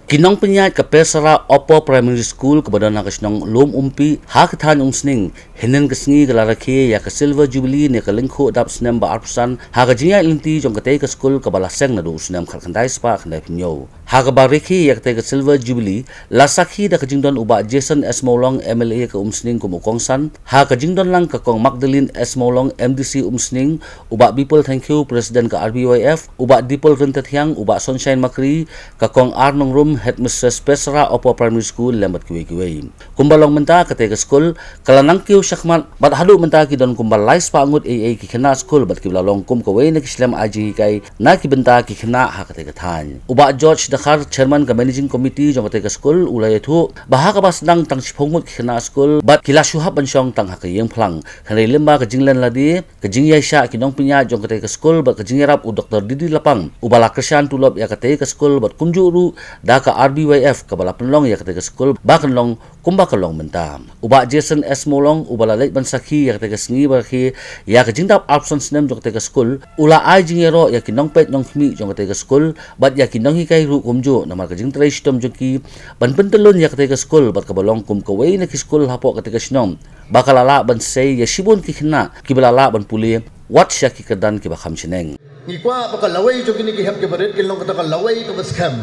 Kinong penyat ke Pesara Oppo Primary School kepada nak kesenong lom umpi hak tan umsning henen kesengi kelaraki ya ke Silver Jubilee ne ke lengko dap senem ba arpusan hak jinya linti jong ke school ke balaseng na do senem khandai spa khandai pinyo hak bariki ya ke Silver Jubilee lasaki da ke jingdon uba Jason S Molong MLA ke umsning kum ukongsan hak jingdon lang ke kong Magdalene S Molong MDC umsning uba people thank you Presiden ke RBYF uba Dipol Rentethyang uba Sunshine Makri ke kong Arnong Room Headmistress Pesara Oppo Primary School lembat kiwi-kiwi. Kumbalong menta ketika school kalanang kiu syakmat bat hadu menta ki don kumbal lais pa angut AA ki kena school bat ki lalong kum kawai na kislam aji kai na ki benta ki kena ha ketika than. Uba George Dakhar chairman ke managing committee jong ketika school ulai tu bahak ba sedang tang sipongut ki kena school bat kila syuhab bansong tang ha ke yang plang. Hari lemba ke jinglan ladi ke jing yaisha ki dong pinya jong ketika school bat ke jingerap u Dr. Didi Lapang ubala kersian tulop ya ketika school bat kunjuru da ka RBYF kabala penlong ya ketika school bakan long kumba kalong mentam uba Jason S Molong ubala late bansaki ya ketika sengi barki ya ke jingdap absent senem jong ketika school ula ai jingero ya kinong pet nong khmi jong ketika school bat ya kinong hikai ru kumjo nama ke jing trai stom jongki ban pentelun ya ketika school bat kabalong kum kawai na ki school hapo ketika snom bakalala ban sei ya shibun ki khna ki balala ban puli wat sya ki kedan ki bakam chineng ngikwa bakalawai jogini ki hep ke baret ki long kata kalawai ke baskam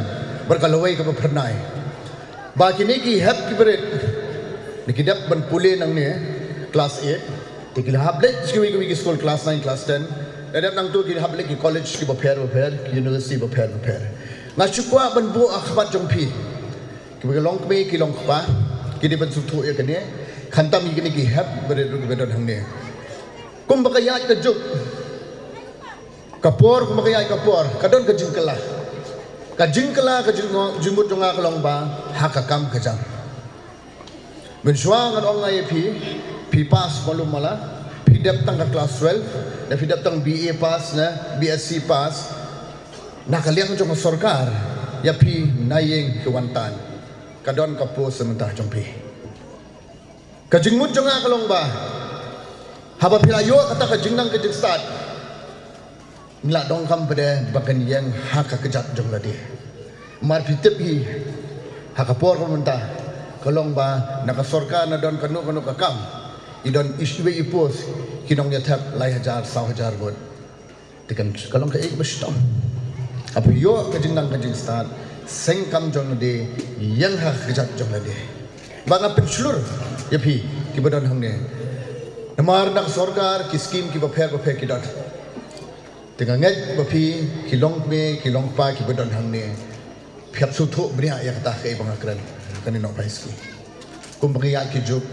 berkalawai ke pernai bagi ni ki hap ki berit nikidap ban pule nang ni class 8 tikil hable skiwi ki school class 9 class 10 dadap nang tu ki hable ki college ki baper university baper ngasukwa ban bu akhbat jongpi ki long me ki long khpa ki di ban sutu ya kene khantam ki ni ki hap berit ru ki bedon hang ni kum bakayat ke juk kapor kum bakayat kapor kadon ke jingkelah kajingkala kajingmut jonga kalong ba hakakam kajang mensuang ang ngai pi pass malum mala pi dap tang class 12 da pi dap tang BA pass na BSc pass nakaliang jong sarkar ya pi nayeng kewantan kadon kapo sementah jompi kajingmut jonga kalong ba haba pilayo kata kajingnang kajing start ngelak dong kam pada bakan yang hak kejat jong ladi mar pitep hi hak kapor mentah kolong ba nakasorka na don kanu kakam idon iswe ipos kinong nyatap lai hajar saw hajar bot tikan kolong ka ik bestom apo yo kajinang kajing start sengkam jong ladi yang hak kejat jong ladi banga penslur yapi kibadon hangne namar nak sorkar ki skim ki baper kidot tengah nget bapi kilong me kilong pa ki bedon hang ne phiap su thu bria ya kata ke bang akran kan no paiski kumbria ki juk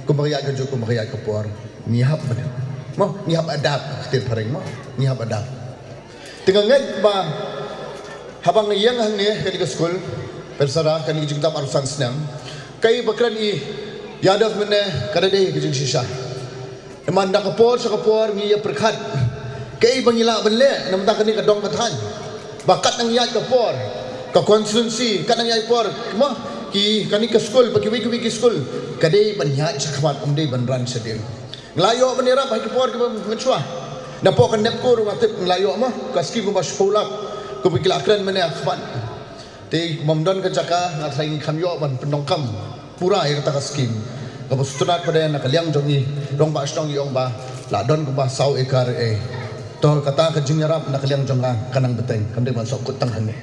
kumbria ke por nihap bener mo nihap adab khtir pareng mo nihap adab tengah nget ba habang yang hang ne ke school persara kan ki jingta arusan senam kai bakran i yadav mene kada de ki jing shisha eman dak por sa kapor ngi ya perkhat kay bangila bele namta kani kadong kathan bakat nang yai kapor ka constituency kanang yai por mo ki kani ka school pagi wiki school kadai banyai sakmat umdei banran sedem nglayo banira ba kapor ka ngchwa napo kan nep ko rumatip nglayo mo ka ski mo sekolah ko bigla akran mane akhban te momdon ka jaka ngatlaing khamyo ban pendongkam pura ya kata skim ka bustunat pada nakaliang jongi dong ba stong yong ba ladon ko ba saw ekar tol kata ke jingarap nak liang jongga kanang beteng kan dia masuk kutang hane